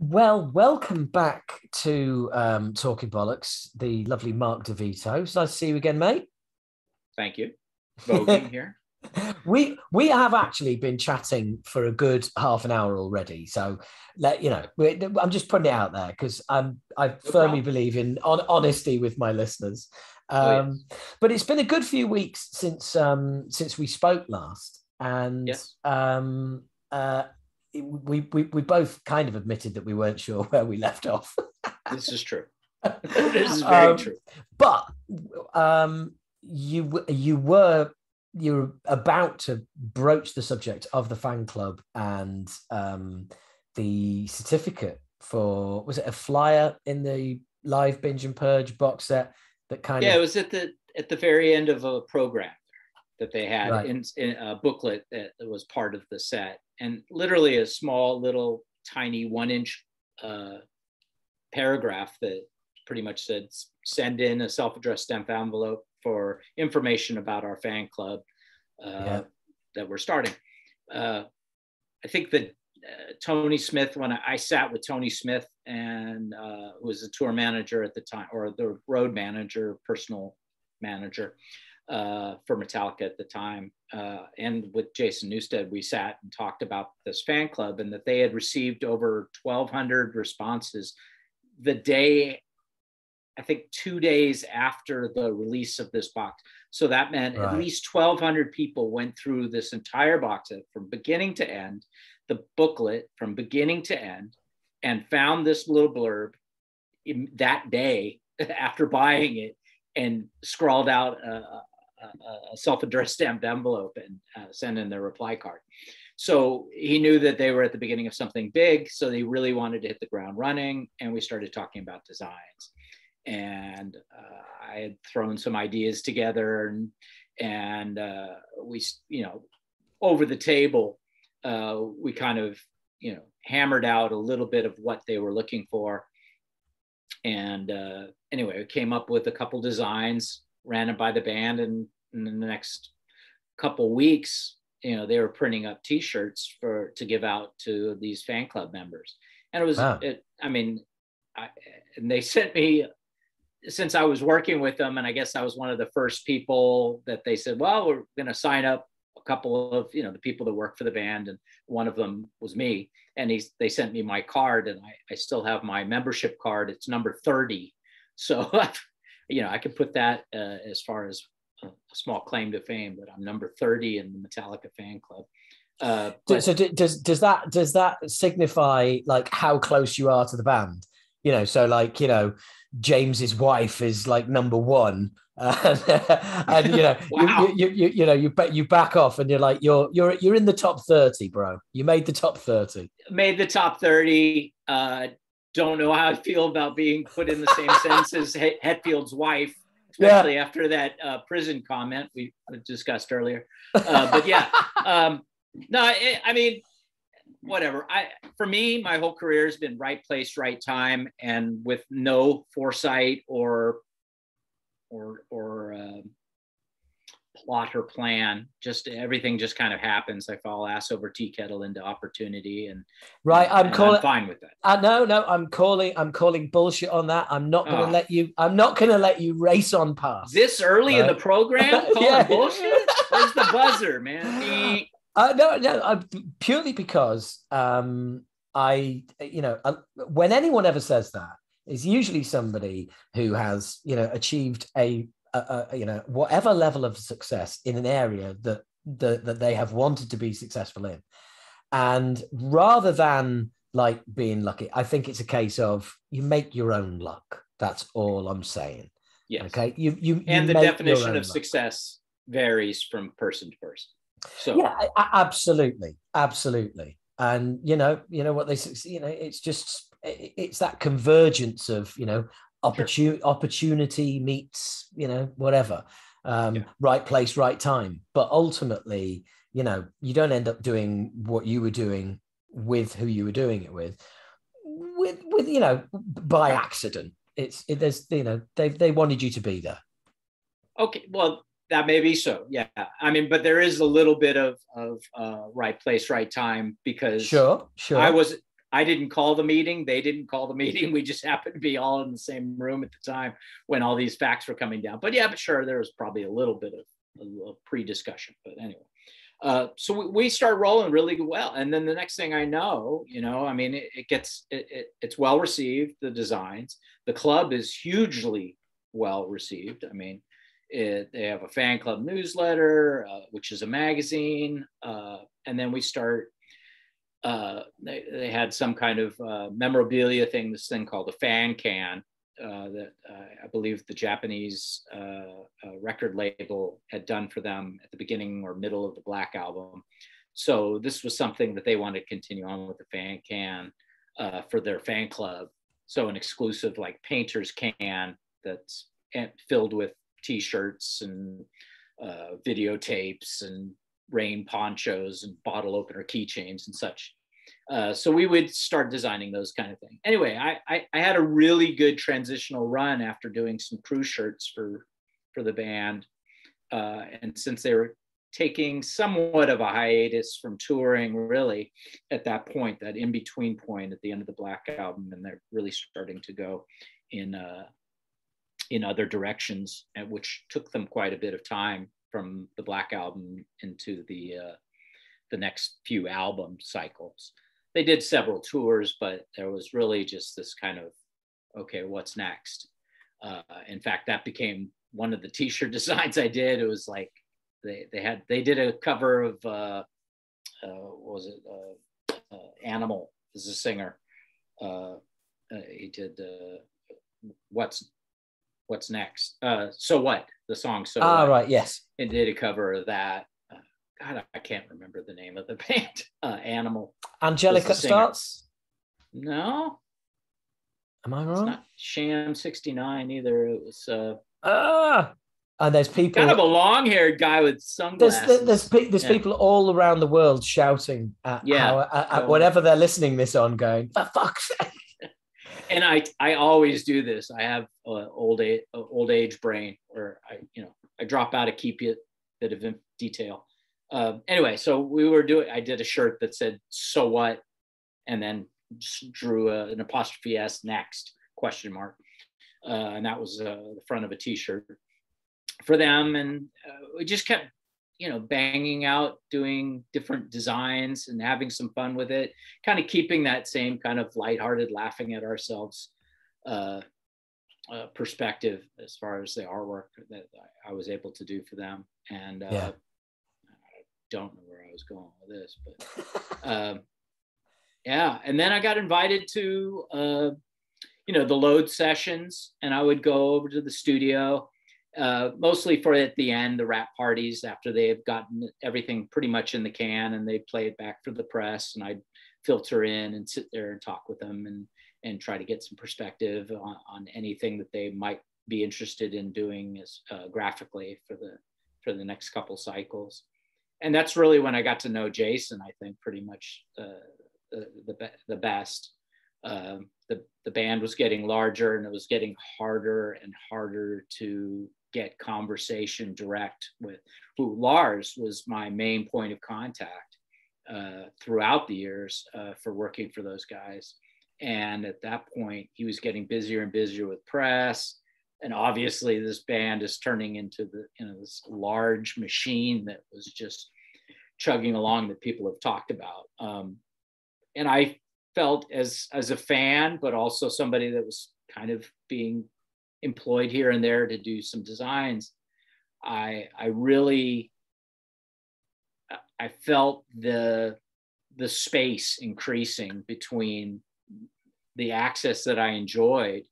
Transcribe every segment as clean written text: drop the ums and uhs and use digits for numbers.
Well, welcome back to Talking Bollocks, the lovely Mark DeVito. It's nice to see you again, mate. Thank you. Voguing here. We have actually been chatting for a good half an hour already. So I'm just putting it out there because I No firmly problem. believe in honesty with my listeners. Oh, yes. But it's been a good few weeks since we spoke last, and Yes. we both kind of admitted that we weren't sure where we left off. This is true. This is very um, true. but you were about to broach the subject of the fan club and the certificate for, was it a flyer in the live binge and purge box set that kind Yeah, of it was at the very end of a program that they had right in a booklet that was part of the set, and literally a small little tiny 1 inch paragraph that pretty much said, "Send in a self-addressed stamp envelope for information about our fan club yeah that we're starting." I think that Tony Smith, when I sat with Tony Smith, and who was the tour manager at the time, or the road manager, personal manager for Metallica at the time, and with Jason Newsted, we sat and talked about this fan club, and that they had received over 1,200 responses the day, I think 2 days after the release of this box. So that meant at right least 1,200 people went through this entire box set from beginning to end, the booklet from beginning to end, and found this little blurb that day after buying it, and scrawled out a self-addressed stamped envelope and sent in their reply card. So he knew that they were at the beginning of something big. So they really wanted to hit the ground running. And we started talking about designs. And I had thrown some ideas together, and we, over the table, we kind of, hammered out a little bit of what they were looking for. And anyway, we came up with a couple designs, ran it by the band, and in the next couple weeks, they were printing up T-shirts to give out to these fan club members. And wow and they sent me, since I was working with them, and I guess I was one of the first people that they said, well, we're going to sign up a couple of, the people that work for the band. And one of them was me. And they sent me my card, and I still have my membership card. It's number 30. So, I could put that as far as a small claim to fame, that I'm number 30 in the Metallica fan club. so does that signify like how close you are to the band? So like James's wife is like number one, and Wow. you back off, and you're like you're in the top 30, bro. You made the top 30. Made the top 30. Don't know how I feel about being put in the same sentence as Hetfield's wife, especially after that prison comment we discussed earlier. But yeah, no, I mean, whatever. For me, my whole career has been right place, right time, and with no foresight or plot or plan. Just everything just kind of happens. I fall ass over tea kettle into opportunity, and right. I'm fine with that. No, I'm calling bullshit on that. I'm not going to Oh, let you. I'm not going to let you race on past this early in right? the program, calling Yeah. bullshit. Where's the buzzer, man? No, purely because when anyone ever says that, it's usually somebody who has, achieved a whatever level of success in an area that they have wanted to be successful in. And rather than like being lucky, I think it's a case of you make your own luck. That's all I'm saying. Yes. Okay. You and the make definition of luck. Success varies from person to person. So yeah, absolutely. And what they it's that convergence of opportunity meets whatever, right place, right time. But ultimately, you don't end up doing what you were doing with who you were doing it with by accident. There's they wanted you to be there. Okay, well, that may be so. Yeah, I mean, but there is a little bit of right place, right time, because Sure. I was I didn't call the meeting. They didn't call the meeting. We just happened to be all in the same room at the time when all these facts were coming down. But yeah, but sure, there was probably a little bit of a pre-discussion. But anyway, so we start rolling really well. And then the next thing I know, I mean, it's well received, the designs. The club is hugely well received. I mean, they have a fan club newsletter, which is a magazine. And then we start, they had some kind of memorabilia thing, this thing called a fan can that I believe the Japanese record label had done for them at the beginning or middle of the Black Album. So this was something that they wanted to continue on with the fan can for their fan club. So an exclusive like painter's can that's filled with t-shirts and videotapes and rain ponchos and bottle opener keychains and such. So we would start designing those kind of things. Anyway, I had a really good transitional run after doing some crew shirts for the band. And since they were taking somewhat of a hiatus from touring, really, at that point, that in-between point at the end of the Black Album, and they're really starting to go in other directions, and which took them quite a bit of time from the Black Album into the next few album cycles. They did several tours, but there was really just this kind of, okay, what's next? In fact, that became one of the t-shirt designs I did. It was like they did a cover of what was it? Animal is a singer. He did what's next? So What? The song So What? Right, yes. It did a cover of that. God, I can't remember the name of the band. Animal. Angelica Starts? No. Am I wrong? It's not Sham 69 either. It was and there's people, kind of a long-haired guy with sunglasses. There's people all around the world shouting at whatever they're listening this on, going, for fuck's sake. And I always do this. I have old age brain, where I drop out a key bit of detail. Anyway, so I did a shirt that said "So What," and then just drew an apostrophe S next ? And that was the front of a T-shirt for them. And we just kept, banging out, doing different designs and having some fun with it, kind of keeping that same kind of lighthearted, laughing at ourselves perspective as far as the artwork that I was able to do for them. And I don't know where I was going with this, but and then I got invited to the load sessions, and I would go over to the studio mostly for at the end, the wrap parties, after they had gotten everything pretty much in the can, and they'd play it back for the press, and I'd filter in and sit there and talk with them and try to get some perspective on anything that they might be interested in doing as graphically for the next couple cycles. And that's really when I got to know Jason, I think, pretty much the best. The band was getting larger, and it was getting harder and harder to get conversation direct with who. Lars was my main point of contact throughout the years for working for those guys. And at that point, he was getting busier and busier with press. And obviously this band is turning into this large machine that was just chugging along that people have talked about. And I felt as a fan, but also somebody that was kind of being employed here and there to do some designs, I felt the space increasing between the access that I enjoyed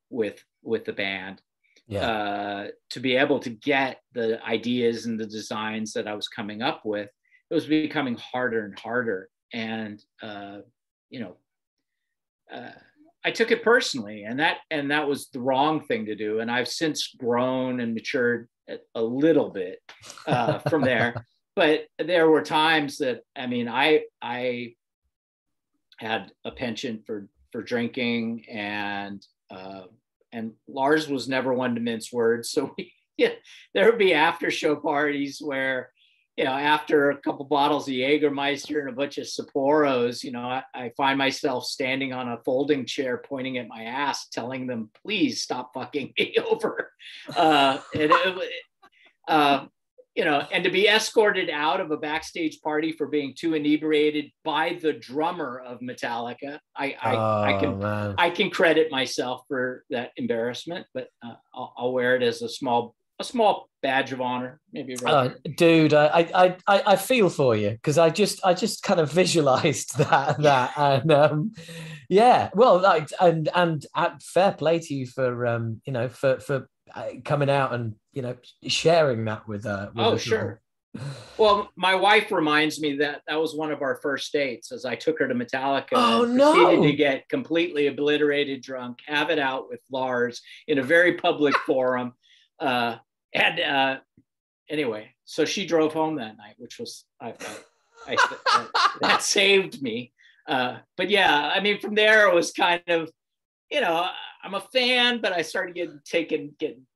with the band, to be able to get the ideas and the designs that I was coming up with. It was becoming harder and harder. And, I took it personally, and that was the wrong thing to do. And I've since grown and matured a little bit from there. But there were times that, I had a penchant for drinking, and Lars was never one to mince words. So there would be after show parties where after a couple bottles of Jägermeister and a bunch of Sapporos, I find myself standing on a folding chair, pointing at my ass, telling them, please stop fucking me over. And to be escorted out of a backstage party for being too inebriated by the drummer of Metallica, I can credit myself for that embarrassment, but I'll wear it as a small badge of honor, maybe. Dude, I feel for you, because I just kind of visualized that and yeah, well, and fair play to you for for coming out and sharing that with oh sure. Well, my wife reminds me that was one of our first dates, as I took her to Metallica and proceeded to get completely obliterated drunk, have it out with Lars in a very public forum. Anyway, so she drove home that night, which was that saved me. But yeah, I mean, from there it was kind of, I'm a fan, but I started getting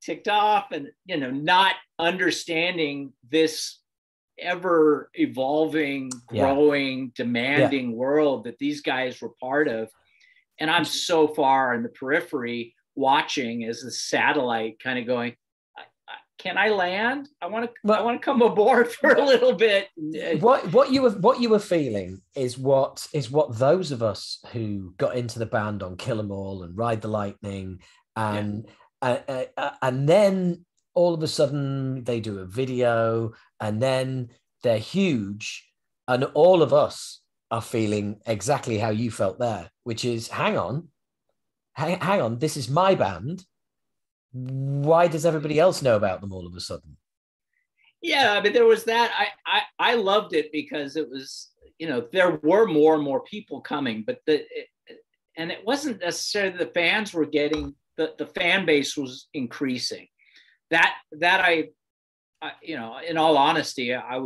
ticked off, and not understanding this ever evolving, growing, demanding world that these guys were part of. And I'm so far in the periphery watching as a satellite, kind of going, can I land? I want to come aboard for a little bit. What you were feeling is what those of us who got into the band on Kill 'Em All and Ride the Lightning, and then all of a sudden they do a video, and then they're huge, and all of us are feeling exactly how you felt there, which is, hang on, this is my band. Why does everybody else know about them all of a sudden? Yeah, I mean, there was that. I loved it because it was, there were more and more people coming, but and it wasn't necessarily the fans were getting, the fan base was increasing. That I in all honesty, I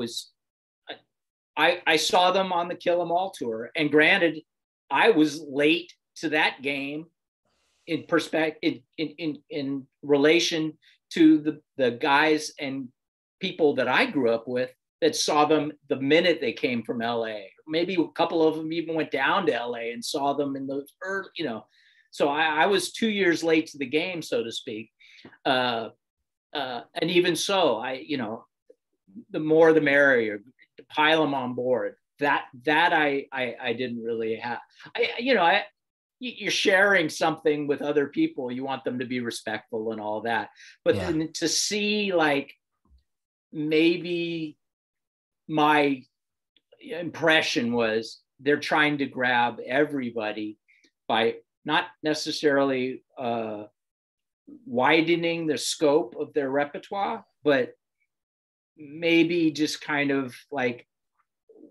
saw them on the Kill 'Em All tour, and granted, I was late to that game in perspective, in relation to the guys and people that I grew up with that saw them the minute they came from LA. Maybe a couple of them even went down to LA and saw them in those early, so I was 2 years late to the game, so to speak. And even so, the more the merrier, to pile them on board. That I didn't really have. You're sharing something with other people. You want them to be respectful and all that. But then to see, like, maybe my impression was they're trying to grab everybody by not necessarily widening the scope of their repertoire, but maybe just kind of like,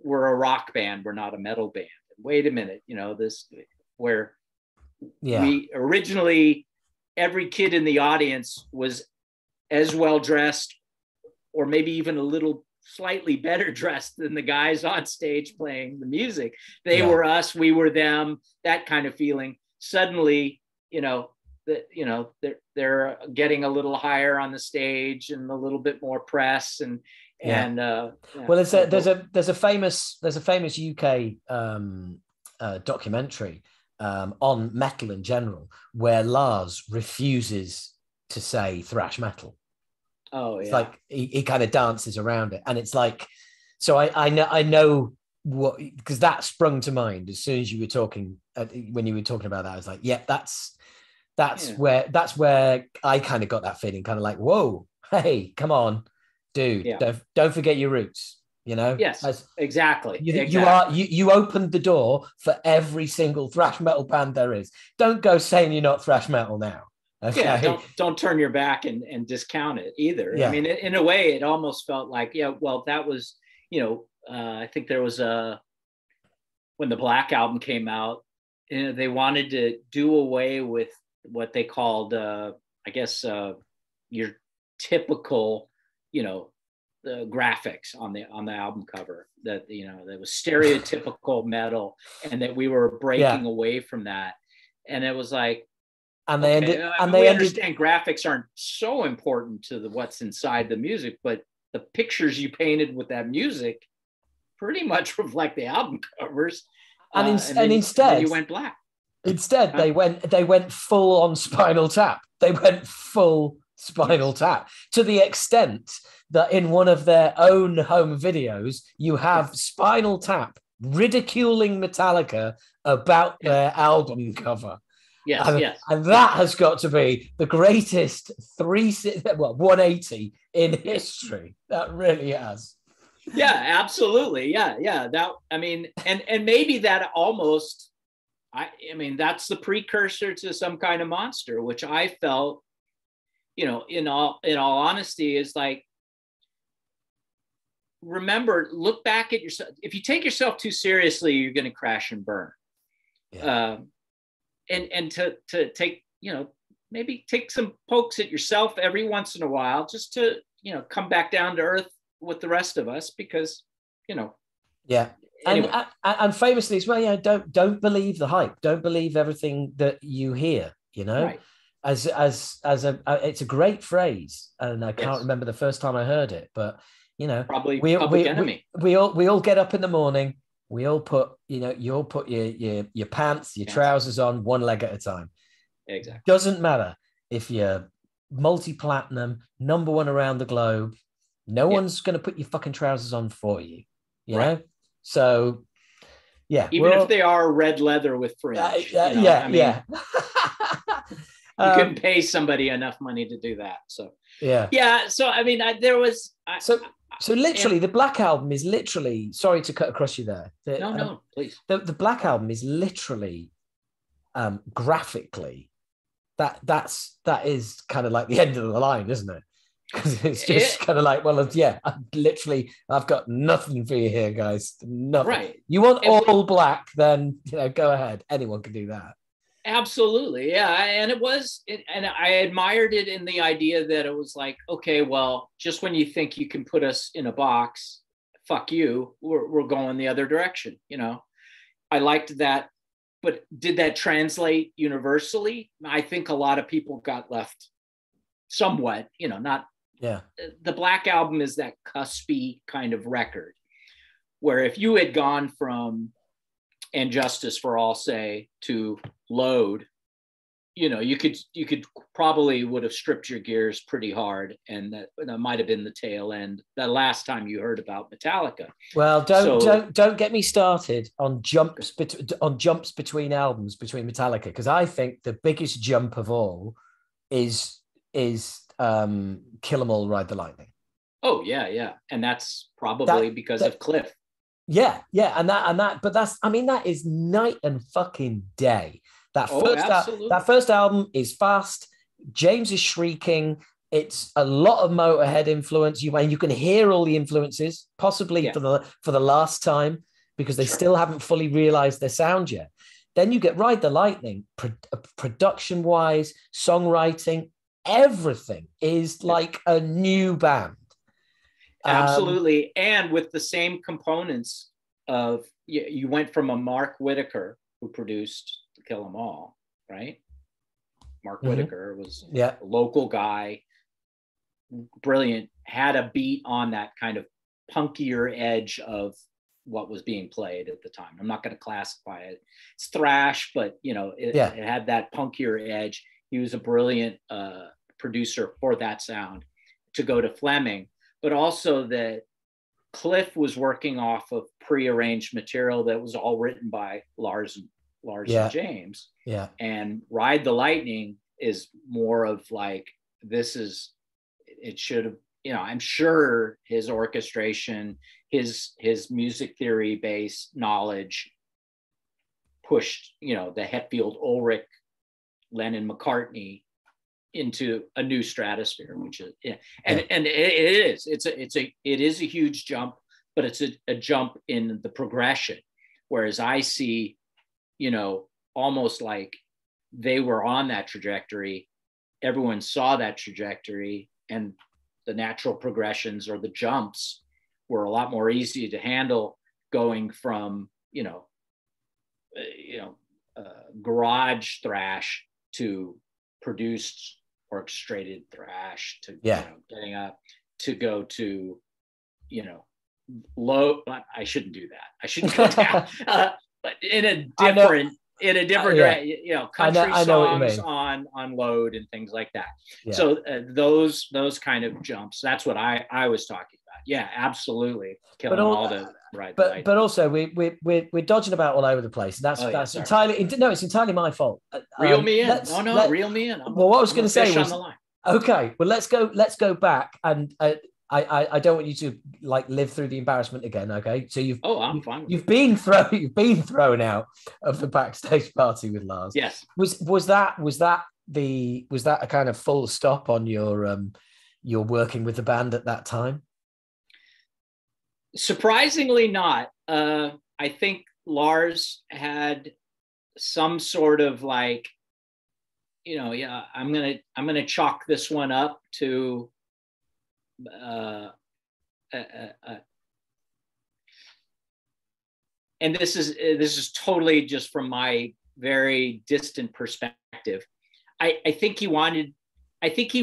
we're a rock band, we're not a metal band. Wait a minute, this where we originally, every kid in the audience was as well dressed, or maybe even a little slightly better dressed than the guys on stage playing the music. They were us, we were them, that kind of feeling. Suddenly, they're getting a little higher on the stage and a little bit more press and well, there's a famous UK documentary on metal in general, where Lars refuses to say thrash metal. Oh yeah, it's like he kind of dances around it, and it's like, so I know what, because that sprung to mind as soon as you were talking, when you were talking about that. I was like, that's where I kind of got that feeling, kind of like, whoa, hey, come on, dude, don't forget your roots. Yes, exactly. You opened the door for every single thrash metal band there is. Don't go saying you're not thrash metal now. Okay? Yeah, don't turn your back and discount it either. Yeah. I mean, in a way, it almost felt like, that was, I think there was when the Black Album came out, they wanted to do away with what they called, I guess, your typical, the graphics on the album cover, that that was stereotypical metal, and that we were breaking away from that. And it was like, and we understand graphics aren't so important to what's inside the music, but the pictures you painted with that music pretty much reflect the album covers. And then instead you went black. Instead, they went full on Spinal Tap. They went full Spinal Tap, to the extent that in one of their own home videos, you have Spinal Tap ridiculing Metallica about their album cover. And that has got to be the greatest 180 in history. That really has. Yeah, absolutely. Yeah. That, I mean, and maybe that almost, I mean, that's the precursor to some kind of monster, which I felt, you know, in all honesty, is like, remember, look back at yourself. If you take yourself too seriously, you're going to crash and burn. Yeah. And to take, you know, maybe take some pokes at yourself every once in a while, just to, you know, come back down to earth with the rest of us, because, you know. Yeah. Anyway. And famously as well, don't believe the hype. Don't believe everything that you hear, you know. Right. As it's a great phrase, and I can't remember the first time I heard it, but you know, probably Public Enemy. We all get up in the morning. We all put, you know, you'll put your pants, your trousers on one leg at a time. Exactly. Doesn't matter if you're multi-platinum, number one around the globe. No one's going to put your fucking trousers on for you. You know. So, yeah. Even if they are red leather with fringe. You couldn't pay somebody enough money to do that. So, yeah. So, I mean, So literally, the Black Album is literally, sorry to cut across you there. No, please. The Black Album is literally, graphically, that is kind of like the end of the line, isn't it? Because it's just kind of like, well, I've got nothing for you here, guys. Nothing. Right. You want all black, then, you know, go ahead. Anyone can do that. Absolutely. Yeah. And and I admired it in the idea that it was like, okay, well, just when you think you can put us in a box, fuck you, we're going the other direction. You know, I liked that, but did that translate universally? I think a lot of people got left somewhat, you know, not. Yeah. The Black Album is that cuspy kind of record where if you had gone from And Justice for All, say, to Load, you know, you could probably would have stripped your gears pretty hard, and that might have been the tail end. The last time you heard about Metallica. Well, don't get me started on jumps between albums between Metallica, because I think the biggest jump of all is Kill 'Em All, Ride the Lightning. Oh yeah, and that's probably because of Cliff. Yeah, and that, but that's, I mean, that is night and fucking day. That first album is fast. James is shrieking. It's a lot of Motorhead influence. You can hear all the influences, possibly for the last time, because they still haven't fully realized their sound yet. Then you get Ride the Lightning, production wise, songwriting. Everything is like a new band. Absolutely. And with the same components of, you went from a Mark Whitaker, who produced Kill 'Em All, right? Mark Whitaker was a local guy, brilliant, had a beat on that kind of punkier edge of what was being played at the time. I'm not going to classify it. It's thrash, but you know, it had that punkier edge. He was a brilliant producer for that sound. To go to Fleming, but also that Cliff was working off of pre-arranged material that was all written by Lars and James. Yeah. And Ride the Lightning is more of like, it should have, you know, I'm sure his orchestration, his music theory based knowledge pushed, you know, the Hetfield, Ulrich, Lennon, McCartney into a new stratosphere, which is and it is a huge jump, but it's a jump in the progression. Whereas I see, you know, almost like they were on that trajectory, everyone saw that trajectory, and the natural progressions or the jumps were a lot more easy to handle, going from garage thrash to produced orchestrated thrash to getting up. to go to, you know, low. I shouldn't do that. I shouldn't go down. But in a different you know, country I know what you songs mean. on load and things like that. Yeah. So those kind of jumps, that's what I was talking about. Yeah, absolutely. Killing all the right. But also we're dodging about all over the place. That's entirely no, it's entirely my fault. Reel me in. Reel me in. What I was going to say was, on the line. Okay, well let's go back, and I don't want you to like live through the embarrassment again. Okay, so I'm fine. You've been thrown out of the backstage party with Lars. Yes. Was that a kind of full stop on your working with the band at that time? Surprisingly not. I think Lars had some sort of like, you know, yeah, I'm gonna chalk this one up to and this is totally just from my very distant perspective. I think he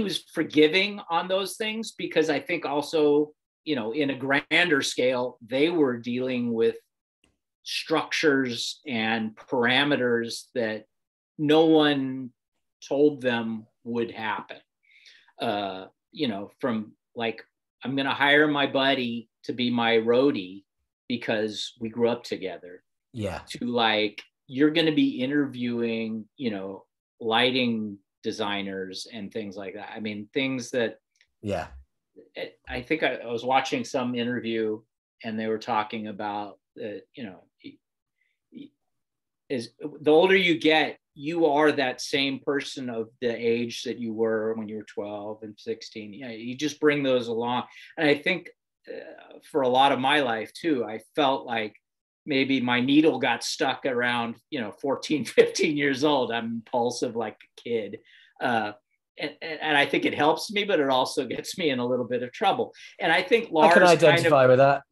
was forgiving on those things, because I think also, you know, in a grander scale, they were dealing with structures and parameters that no one told them would happen. You know, from like, I'm going to hire my buddy to be my roadie because we grew up together. Yeah. To like, you're going to be interviewing, you know, lighting designers and things like that. I mean, things that, yeah, I think I was watching some interview and they were talking about that, you know, is the older you get, you are that same person of the age that you were when you were 12 and 16. Yeah, you just bring those along. And I think for a lot of my life too, I felt like maybe my needle got stuck around, you know, 14, 15 years old. I'm impulsive like a kid. And I think it helps me, but it also gets me in a little bit of trouble. And I think Lars I can identify with that.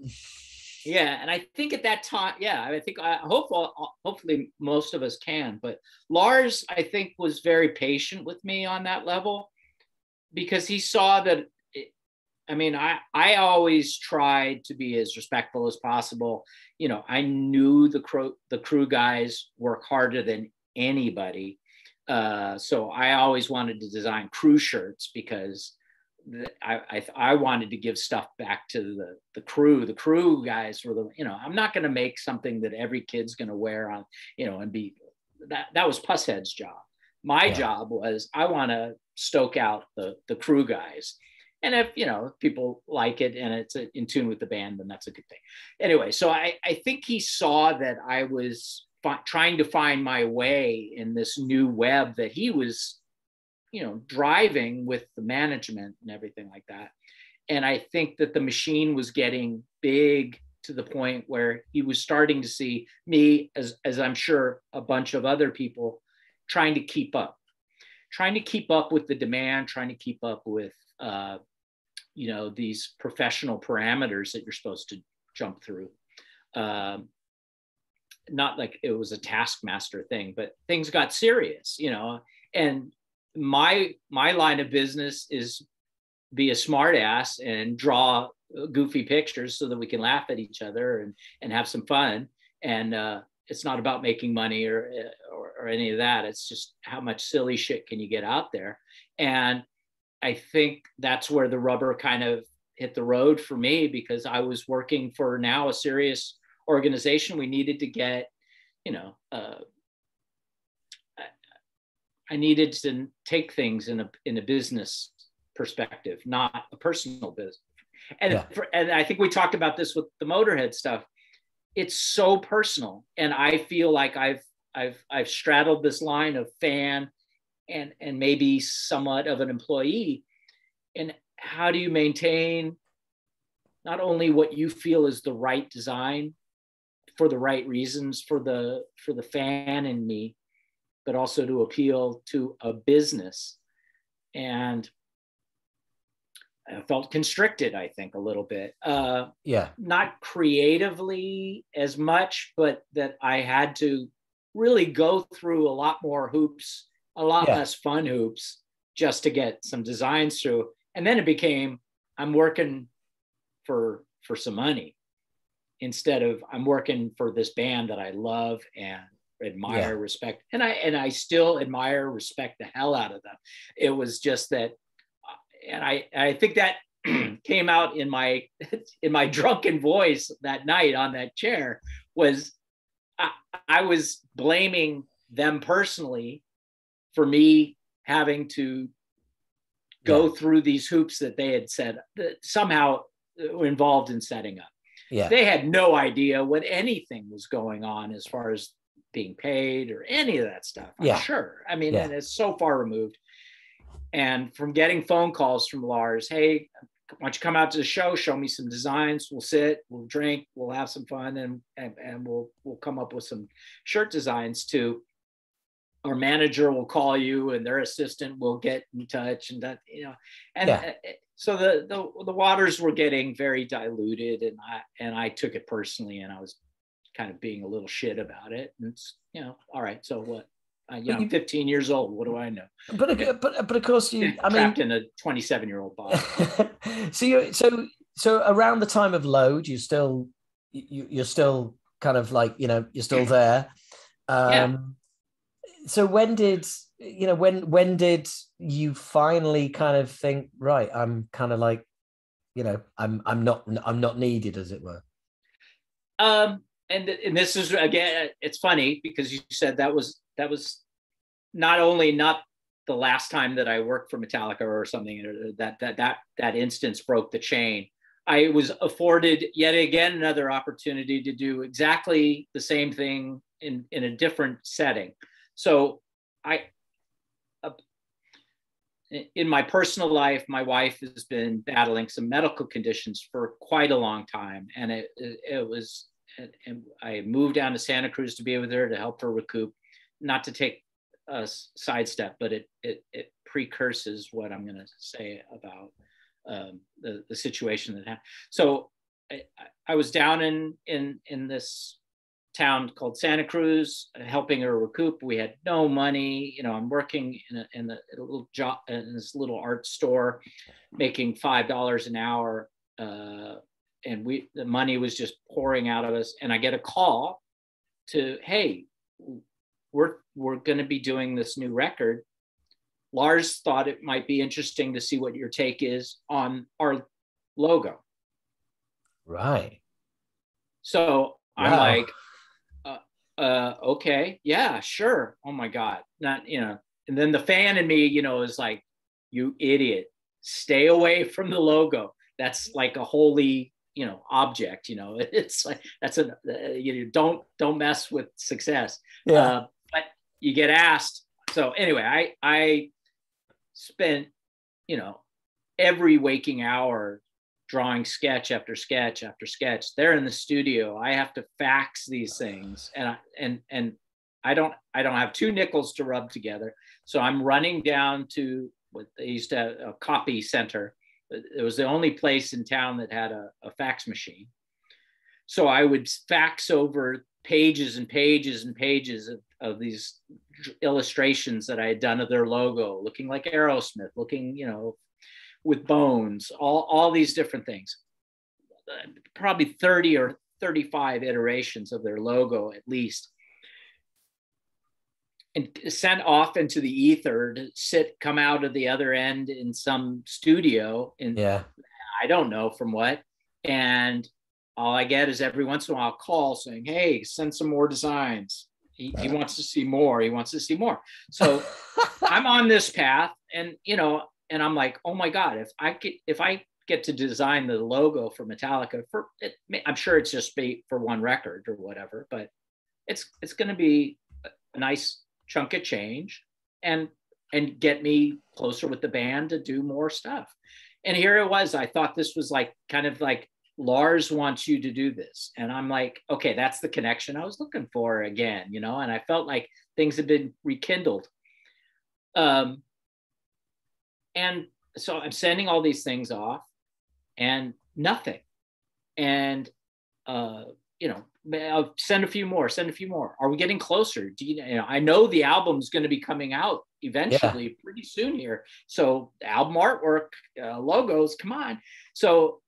Yeah, and I think at that time, yeah, I think hopefully most of us can. But Lars, I think, was very patient with me on that level, because he saw that. I mean, I always tried to be as respectful as possible. You know, I knew the crew guys work harder than anybody. So I always wanted to design crew shirts, because I wanted to give stuff back to the crew. The crew guys were the, you know, I'm not going to make something that every kid's going to wear on, you know, and be that was Pusshead's job. My job was, I want to stoke out the crew guys. And if, you know, people like it and it's in tune with the band, then that's a good thing. Anyway, so I think he saw that I was trying to find my way in this new web that he was, you know, driving with the management and everything like that. And I think that the machine was getting big to the point where he was starting to see me, as I'm sure a bunch of other people, trying to keep up with the demand, trying to keep up with, you know, these professional parameters that you're supposed to jump through. Not like it was a taskmaster thing, but things got serious, you know. And my line of business is be a smart ass and draw goofy pictures so that we can laugh at each other and have some fun. And it's not about making money or any of that. It's just how much silly shit can you get out there. And I think that's where the rubber kind of hit the road for me, because I was working for now a serious organization. We needed to get, you know, I needed to take things in a business perspective, not a personal business. And and I think we talked about this with the Motorhead stuff. It's so personal, and I feel like I've straddled this line of fan and maybe somewhat of an employee. And how do you maintain not only what you feel is the right design for the right reasons for the fan in me, but also to appeal to a business. And I felt constricted, I think, a little bit. Not creatively as much, but that I had to really go through a lot more hoops, a lot less fun hoops, just to get some designs through. And then it became, I'm working for some money instead of I'm working for this band that I love and admire, respect, and I still admire, respect the hell out of them. It was just that, and I think that came out in my drunken voice that night on that chair, was I was blaming them personally for me having to go through these hoops that they had said that somehow were involved in setting up. Yeah. They had no idea what anything was going on as far as being paid or any of that stuff. I'm sure. I mean, and it's so far removed. And from getting phone calls from Lars, hey, why don't you come out to the show, show me some designs, we'll sit, we'll drink, we'll have some fun, and we'll come up with some shirt designs too. Our manager will call you and their assistant will get in touch, and that, you know, and so the waters were getting very diluted, and I took it personally, and I was kind of being a little shit about it. And it's, you know, all right, so what? I'm 15 years old. What do I know? But of course, trapped in a 27-year-old body. So around the time of Load, you're still kind of like, you know, you're still there. So when did you finally kind of think, right, I'm kind of like, you know, I'm not needed, as it were? And this is, again, it's funny because you said that was not only not the last time that I worked for Metallica or something, that instance broke the chain. I was afforded yet again another opportunity to do exactly the same thing in a different setting. So in my personal life, my wife has been battling some medical conditions for quite a long time, and and I moved down to Santa Cruz to be with her to help her recoup. Not to take a sidestep, but it precurses what I'm going to say about the situation that happened. So I was down in this town called Santa Cruz, helping her recoup. We had no money. You know, I'm working in a little job in this little art store, making $5 an hour. And the money was just pouring out of us. And I get a call to, hey, we're going to be doing this new record. Lars thought it might be interesting to see what your take is on our logo. Right. So I'm like, okay, yeah, sure. Oh my God. Not, you know, and then the fan in me, you know, is like, you idiot, stay away from the logo. That's like a holy, you know, object, you know, it's like, that's you know, don't mess with success. But you get asked. So anyway, I spent, you know, every waking hour drawing sketch after sketch after sketch. They're in the studio. I have to fax these things, and I don't have 2 nickels to rub together. So I'm running down to what they used to have, a copy center. It was the only place in town that had a fax machine. So I would fax over pages and pages and pages of these illustrations that I had done of their logo, looking like Aerosmith, looking, you know, with bones, all these different things. Probably 30 or 35 iterations of their logo at least. And sent off into the ether to come out of the other end in some studio I don't know from what. And all I get is every once in a while a call saying, hey, send some more designs. He wants to see more. He wants to see more. So I'm on this path, and, you know, and I'm like, oh my God, if I get to design the logo for Metallica, I'm sure it's just for one record or whatever, but it's going to be a nice chunk of change and get me closer with the band to do more stuff. And here it was. I thought this was like kind of like, Lars wants you to do this. And I'm like, okay, that's the connection I was looking for again, you know, and I felt like things had been rekindled. And so I'm sending all these things off and nothing. And, you know, Send a few more. Send a few more. Are we getting closer? I know the album's going to be coming out eventually, pretty soon here. So album artwork, logos, come on. So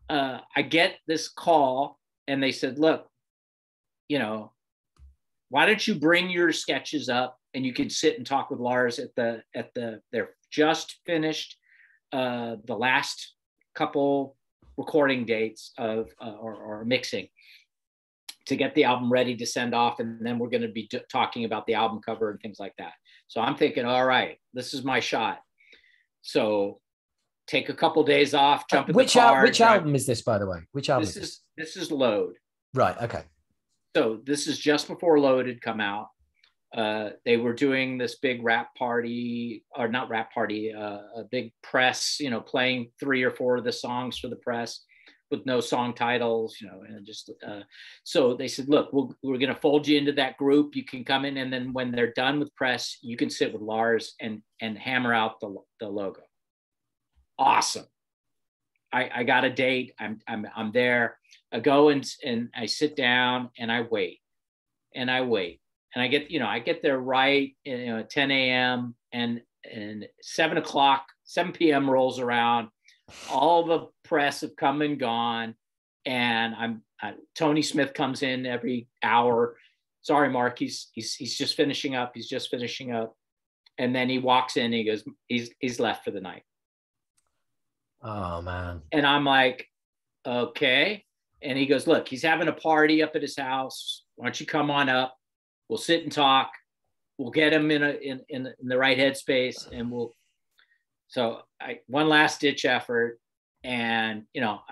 I get this call, and they said, look, why don't you bring your sketches up and you can sit and talk with Lars they're just finished the last couple recording dates of or mixing to get the album ready to send off, and then we're going to be talking about the album cover and things like that. So I'm thinking, all right, this is my shot. So take a couple days off, jump in the car. Which album is this, by the way? Which album is this? This is Load. Right. Okay. So this is just before Load had come out. They were doing this big rap party, or not rap party, a big press, playing 3 or 4 of the songs for the press with no song titles, and just, so they said, look, we're going to fold you into that group. You can come in, and then when they're done with press, you can sit with Lars and hammer out the logo. Awesome. I got a date. I'm there. I go and I sit down and I wait. And I get there right, at 10 a.m. and 7 p.m. rolls around. All the press have come and gone, and Tony Smith comes in every hour. Sorry, Mark, he's just finishing up. He's just finishing up, and then he walks in. And he goes, he's left for the night. Oh man! And I'm like, okay. And he goes, look, he's having a party up at his house. Why don't you come on up? We'll sit and talk. We'll get him in the right headspace, and one last ditch effort. And,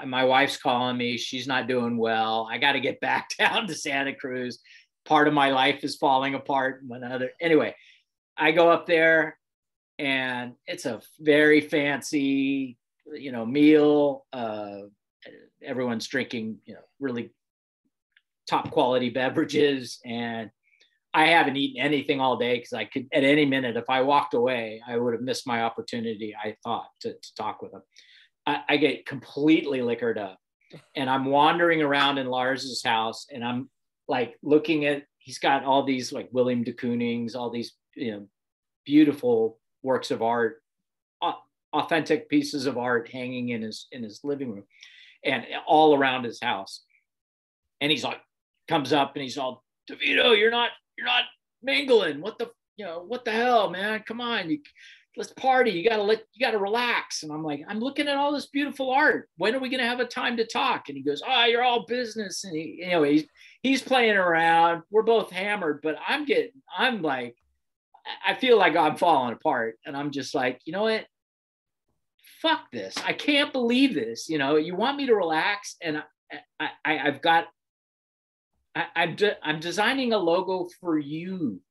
my wife's calling me. She's not doing well. I got to get back down to Santa Cruz. Part of my life is falling apart. Anyway, I go up there, and it's a very fancy, meal. Everyone's drinking, really top quality beverages. And I haven't eaten anything all day because I could, at any minute, if I walked away, I would have missed my opportunity, I thought, to talk with him. I get completely liquored up, and I'm wandering around in Lars's house, and I'm like looking at, he's got all these like William de Kooning's, all these, beautiful works of art, authentic pieces of art hanging in his living room and all around his house. And he's like, comes up and he's all, DeVito, you're not mingling. What the hell, man? Come on, let's party. You gotta relax. And I'm like, I'm looking at all this beautiful art. When are we gonna have a time to talk? And he goes, you're all business. And he's playing around. We're both hammered, but I'm like, I feel like I'm falling apart. And I'm just like, you know what? Fuck this. I can't believe this. You want me to relax, and I'm designing a logo for you,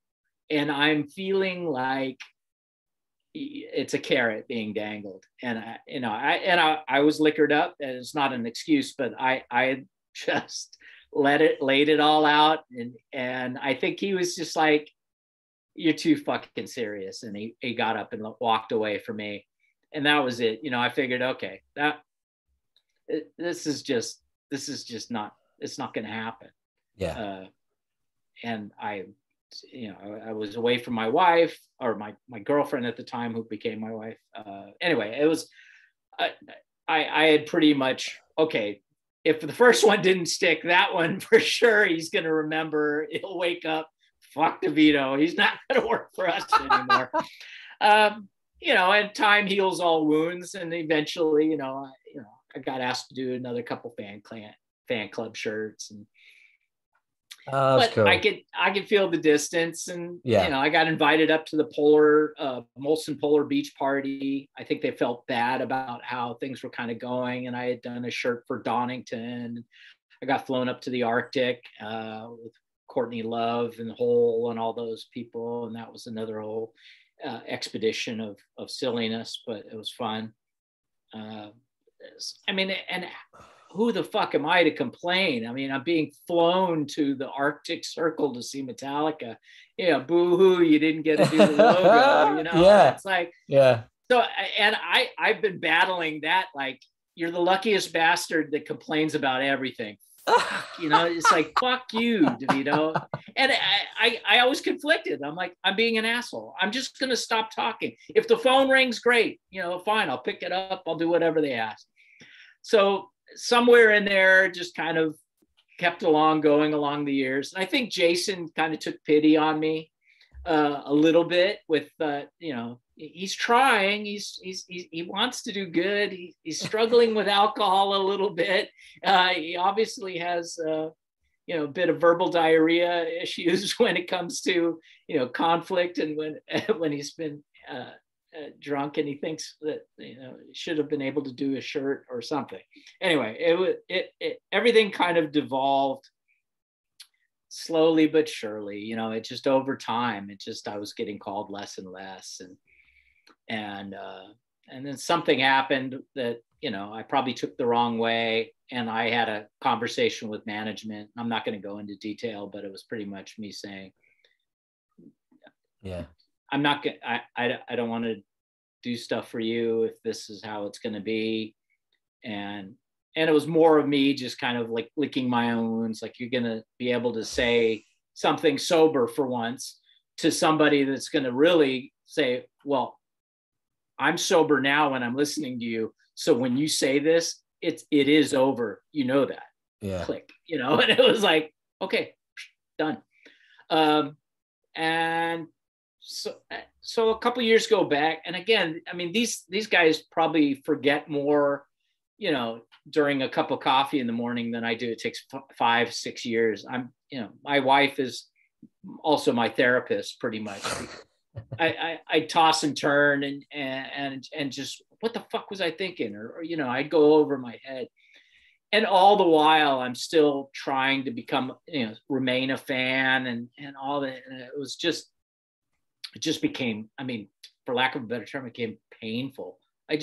and I'm feeling like it's a carrot being dangled. And I was liquored up, and it's not an excuse, but I just laid it all out, and I think he was just like, you're too fucking serious, and he got up and walked away from me, and that was it. I figured, okay, this is just not, it's not going to happen. Yeah. And I was away from my wife, or my girlfriend at the time, who became my wife. Anyway, it was, I had pretty much, okay, if the first one didn't stick, that one for sure, he's going to remember. He'll wake up, fuck DeVito. He's not going to work for us anymore. And time heals all wounds. And eventually, I got asked to do another couple fan club shirts, and but cool. I could feel the distance, and I got invited up to the Molson Polar Beach party. I think they felt bad about how things were kind of going, and I had done a shirt for Donington. I got flown up to the Arctic with Courtney Love and Hole and all those people, and that was another whole expedition of silliness, but it was fun. And who the fuck am I to complain? I'm being flown to the Arctic Circle to see Metallica. Boo-hoo, you didn't get to do the logo, Yeah. It's like, yeah. So, and I've been battling that, like, you're the luckiest bastard that complains about everything. It's like, fuck you, DeVito. And I was conflicted. I'm like, I'm being an asshole. I'm just going to stop talking. If the phone rings, great, fine. I'll pick it up. I'll do whatever they ask. So somewhere in there, just kind of kept going along the years. And I think Jason kind of took pity on me a little bit with, he's trying, he wants to do good. He's struggling with alcohol a little bit. He obviously has, a bit of verbal diarrhea issues when it comes to, conflict, and when he's been drunk, and he thinks that, he should have been able to do a shirt or something. Anyway, everything kind of devolved slowly but surely. It just over time, I was getting called less and less, and then something happened that I probably took the wrong way, and I had a conversation with management. I'm not going to go into detail, but it was pretty much me saying, yeah, I'm not going I don't want to do stuff for you if this is how it's going to be. And it was more of me just kind of like licking my own wounds. Like, you're going to be able to say something sober for once to somebody that's going to really say, well, I'm sober now when I'm listening to you. So when you say this, it is over. That. Yeah. Click, and it was like, okay, done. And so a couple years go back, and again, I mean, these guys probably forget more, during a cup of coffee in the morning than I do. It takes 5-6 years. My wife is also my therapist, pretty much. I toss and turn and just, what the fuck was I thinking? Or I'd go over my head. And all the while, I'm still trying to become, remain a fan and all that. And it just became, I mean, for lack of a better term, it became painful. It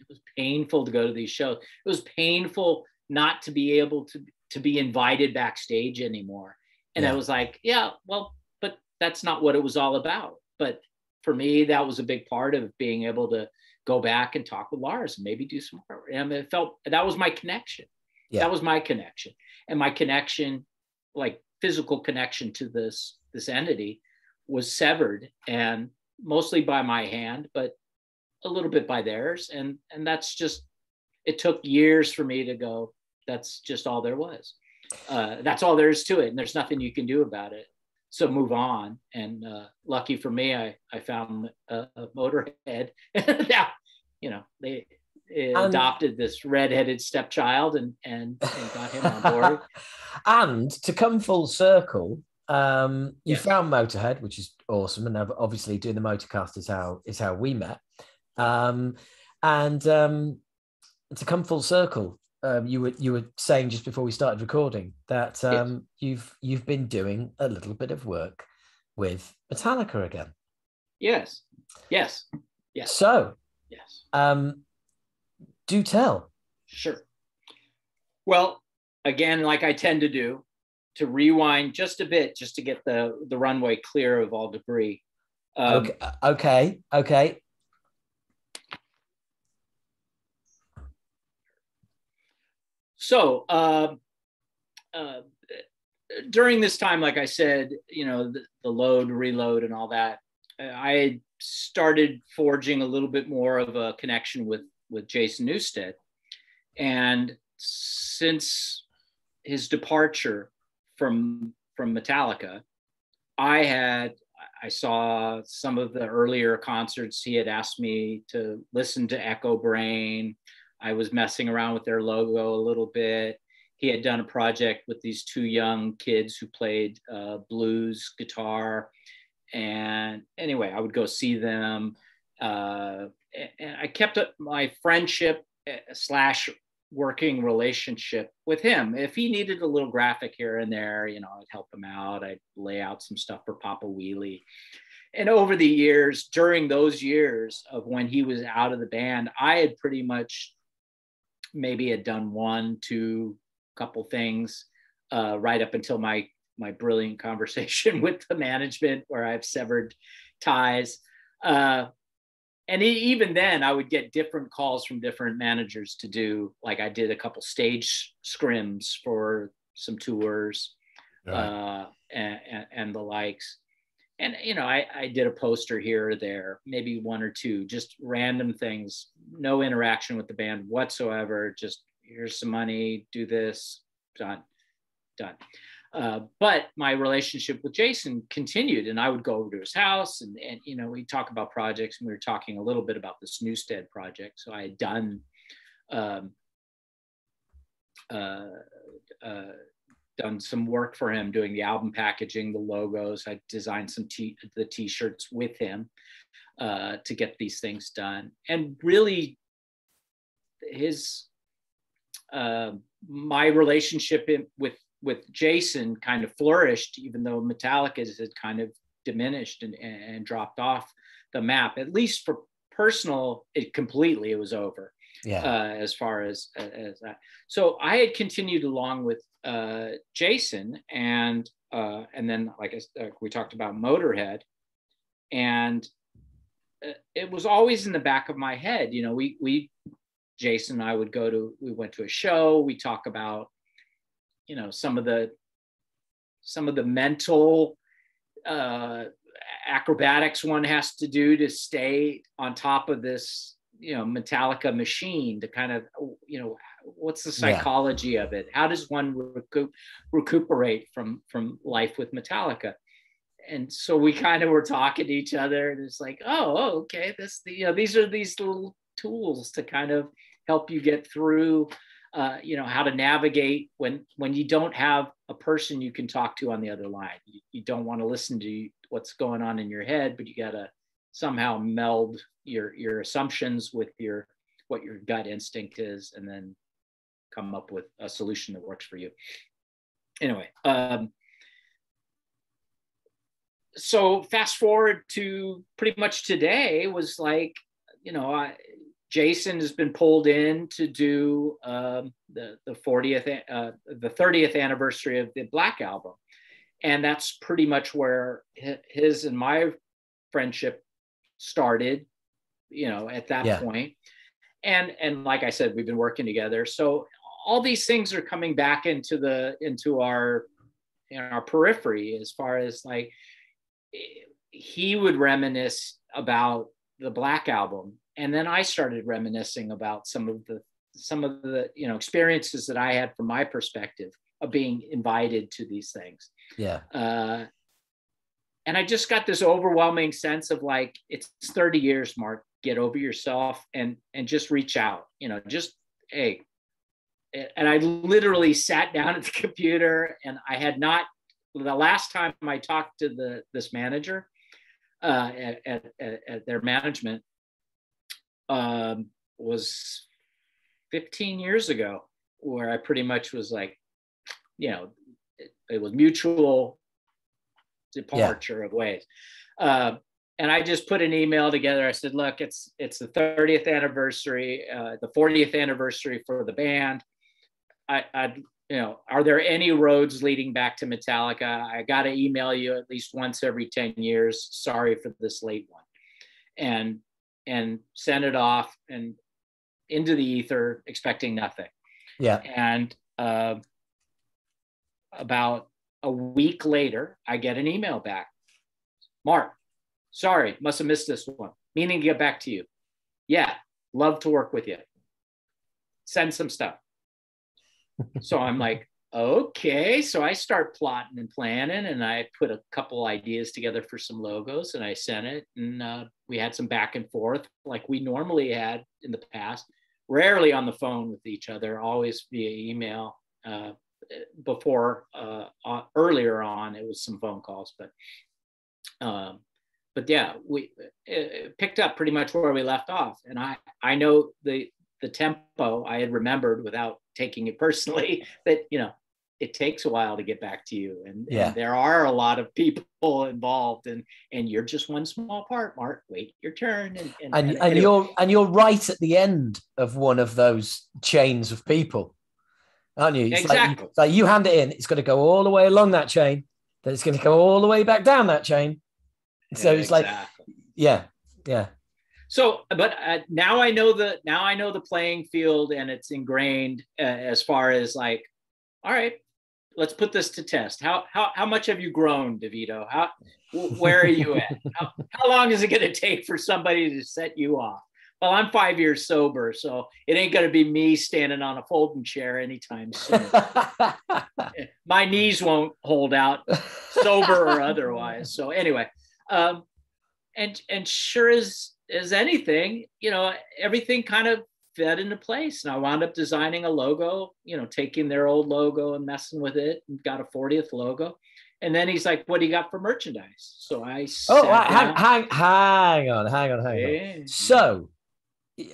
was painful to go to these shows. It was painful not to be able to be invited backstage anymore. And I was like, yeah, well, but that's not what it was all about. But for me, that was a big part of being able to go back and talk with Lars and maybe do some more. I mean, it felt that was my connection. Yeah. That was my connection. And my connection, like physical connection to this entity, was severed, and mostly by my hand, but a little bit by theirs. And that's just, it took years for me to go, that's just all there was. That's all there is to it. And there's nothing you can do about it. So move on. And lucky for me, I found a Motorhead. Now, they adopted this redheaded stepchild and got him on board. And to come full circle, you found Motorhead, which is awesome, and obviously doing the Motorcast is how we met. And to come full circle, you were saying just before we started recording that you've been doing a little bit of work with Metallica again. Yes. So, do tell. Sure. Well, again, like I tend to do, to rewind just a bit, just to get the runway clear of all debris. Okay. So during this time, like I said, the load, reload, and all that, I had started forging a little bit more of a connection with Jason Newsted. And since his departure from Metallica, I saw some of the earlier concerts. He had asked me to listen to Echo Brain. I was messing around with their logo a little bit. He had done a project with these two young kids who played blues guitar. And anyway, I would go see them. And I kept up my friendship / working relationship with him. If he needed a little graphic here and there, I'd help him out. I'd lay out some stuff for Papa Wheelie. And over the years, during those years of when he was out of the band, I had pretty much maybe had done 1-2 couple things right up until my brilliant conversation with the management, where I've severed ties. And even then, I would get different calls from different managers to do, like I did a couple stage scrims for some tours, Right. and the likes. And, you know, I did a poster here or there, maybe one or two, just random things, no interaction with the band whatsoever. Just here's some money, do this, done. But my relationship with Jason continued, and I would go over to his house and you know, we'd talk about projects, and we were talking a little bit about this Newstead project. So I had done done some work for him doing the album packaging, the logos. I designed some the t-shirts with him to get these things done. And really his my relationship with Jason kind of flourished, even though Metallica had kind of diminished and dropped off the map. At least for personal, it was over. Yeah. As far as that. So I had continued along with Jason, and then, like we talked about Motorhead, and it was always in the back of my head. You know, we Jason and I we went to a show. We talk about, you know, some of the mental acrobatics one has to do to stay on top of this, you know, Metallica machine, to kind of, you know, what's the psychology of it? How does one recuperate from life with Metallica? And so we kind of were talking to each other, and it's like, oh, okay, you know, these are these little tools to kind of help you get through, you know, how to navigate when you don't have a person you can talk to on the other line. You don't want to listen to what's going on in your head, but you got to somehow meld your assumptions with what your gut instinct is, and then come up with a solution that works for you. Anyway, so fast forward to pretty much today, was like, you know, Jason has been pulled in to do the 30th anniversary of the Black Album, and that's pretty much where his and my friendship started, you know, at that point. And like I said, we've been working together. So all these things are coming back into our periphery, as far as like, he would reminisce about the Black Album, and then I started reminiscing about some of the you know, experiences that I had from my perspective of being invited to these things. And I just got this overwhelming sense of like, it's 30 years, Mark, get over yourself and just reach out, you know, just, hey. And I literally sat down at the computer, and I had not, the last time I talked to this manager at their management was 15 years ago, where I pretty much was like, you know, it was mutual departure of ways. And I just put an email together. I said, look, it's the 30th anniversary, the 40th anniversary for the band. You know, are there any roads leading back to Metallica? I got to email you at least once every 10 years. Sorry for this late one. And send it off and into the ether, expecting nothing. And about a week later, I get an email back. Mark, sorry, must have missed this one. Meaning to get back to you. Yeah, love to work with you. Send some stuff. So I'm like, okay. So I start plotting and planning, and I put a couple ideas together for some logos, and I sent it, and we had some back and forth like we normally had in the past, rarely on the phone with each other, always via email. Before, earlier on, it was some phone calls, but yeah, we picked up pretty much where we left off. And I know the tempo I had remembered without taking it personally, that, you know, it takes a while to get back to you. And there are a lot of people involved, and you're just one small part, Mark. Wait your turn. And anyway. you're right at the end of one of those chains of people, aren't you? It's exactly. Like you hand it in, it's going to go all the way along that chain, then it's going to go all the way back down that chain. So it's exactly. Yeah. So, but now I know the playing field, and it's ingrained as far as like, all right, let's put this to test. How much have you grown, DeVito? Where are you at? How long is it going to take for somebody to set you off? Well, I'm 5 years sober, so it ain't going to be me standing on a folding chair anytime soon. My knees won't hold out, sober or otherwise. So anyway, and sure as anything, everything kind of fed into place. And I wound up designing a logo, taking their old logo and messing with it, and got a 40th logo. And then he's like, "What do you got for merchandise?" So I hang on. So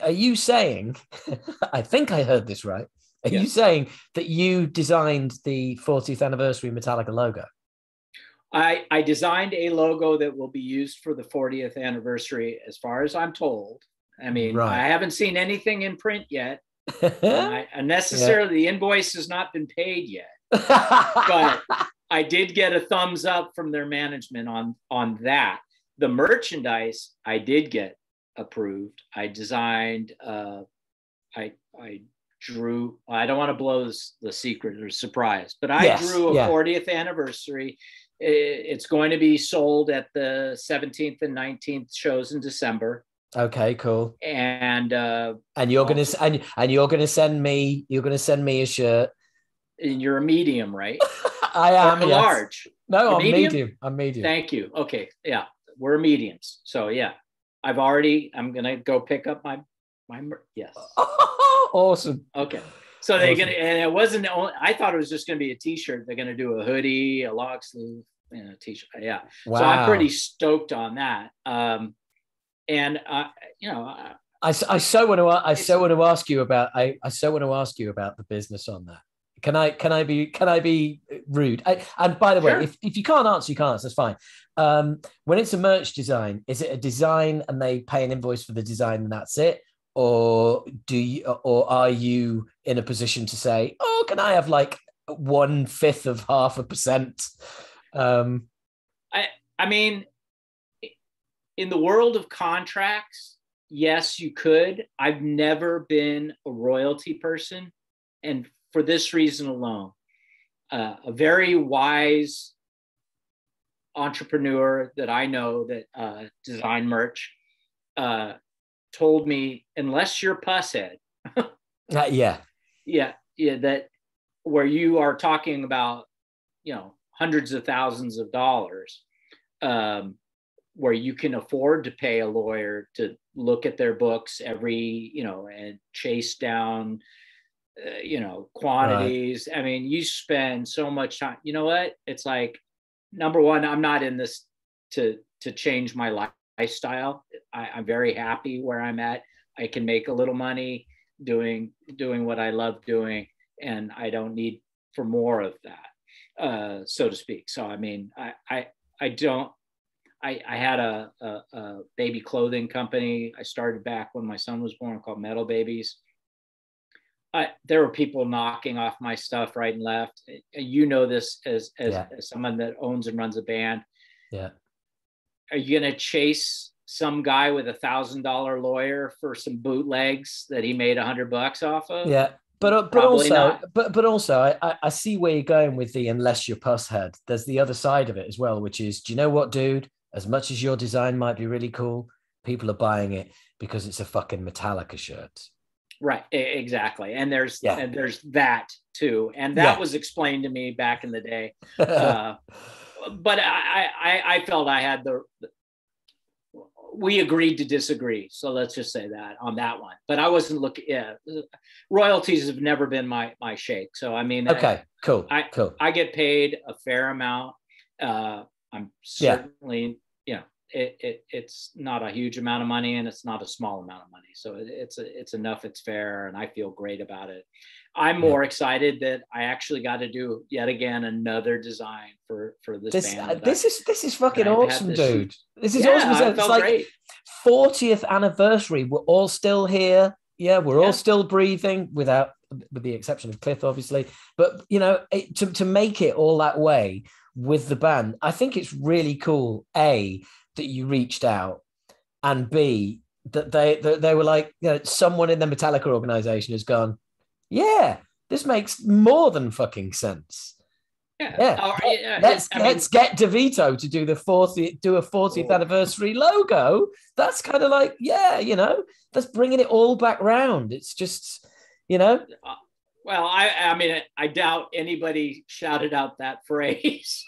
are you saying, I think I heard this right, are you saying that you designed the 40th anniversary Metallica logo? I designed a logo that will be used for the 40th anniversary, as far as I'm told. I mean, right. I haven't seen anything in print yet. Unnecessarily, the invoice has not been paid yet. But I did get a thumbs up from their management on that. The merchandise I did get approved. I designed, I drew, I don't want to blow the secret or surprise, but I drew a 40th anniversary. It's going to be sold at the 17th and 19th shows in December. Okay, cool. And you're gonna send me a shirt. And you're a medium, right? I am a large. No, I'm medium. I'm medium. Thank you. Okay, yeah, we're mediums. So yeah, I'm gonna go pick up my yes. Awesome. Okay. So they're gonna, and it wasn't only, I thought it was just gonna be a t-shirt. They're gonna do a hoodie, a long sleeve, and a t-shirt. Yeah. Wow. So I'm pretty stoked on that. I so want to ask you about the business on that. Can I be rude? And by the way, if you can't answer, you can't answer. That's fine. When it's a merch design, is it a design and they pay an invoice for the design and that's it? Or are you in a position to say, "Oh, can I have like 1/5 of 0.5%?" I mean, in the world of contracts, yes, you could. I've never been a royalty person, and for this reason alone, a very wise entrepreneur that I know that design merch told me, unless you're Pusshead, that where you are talking about, hundreds of thousands of dollars, where you can afford to pay a lawyer to look at their books every, and chase down, quantities. Right. I mean, you spend so much time. You know what? It's like, number one, I'm not in this to change my lifestyle. I'm very happy where I'm at. I can make a little money doing what I love doing, and I don't need for more of that, so to speak. So, I mean, I had a baby clothing company. I started back when my son was born, called Metal Babies. There were people knocking off my stuff right and left. This as someone that owns and runs a band. Yeah. Are you going to chase some guy with $1,000 lawyer for some bootlegs that he made $100 off of? Yeah. But also, I see where you're going with the unless you're Pusshead. There's the other side of it as well, which is, do you know what, dude? As much as your design might be really cool, people are buying it because it's a fucking Metallica shirt. Right, exactly. And there's that too. And that was explained to me back in the day. But I felt I had we agreed to disagree. So let's just say that on that one. But I wasn't looking, royalties have never been my shake. So, I mean, cool. I get paid a fair amount. I'm certainly, it's not a huge amount of money, and it's not a small amount of money. So it's enough. It's fair. And I feel great about it. I'm more excited that I actually got to do yet again another design for this band. This is fucking awesome, dude. This is awesome. It's like great. 40th anniversary. We're all still here. Yeah, we're all still breathing, with the exception of Cliff, obviously. But to make it all that way with the band, I think it's really cool. A, that you reached out, and B, that they were like, someone in the Metallica organization has gone, yeah, this makes more than fucking sense. Yeah. Let's get DeVito to do the 40th anniversary logo. That's kind of like, that's bringing it all back round. It's just, Well, I mean, I doubt anybody shouted out that phrase.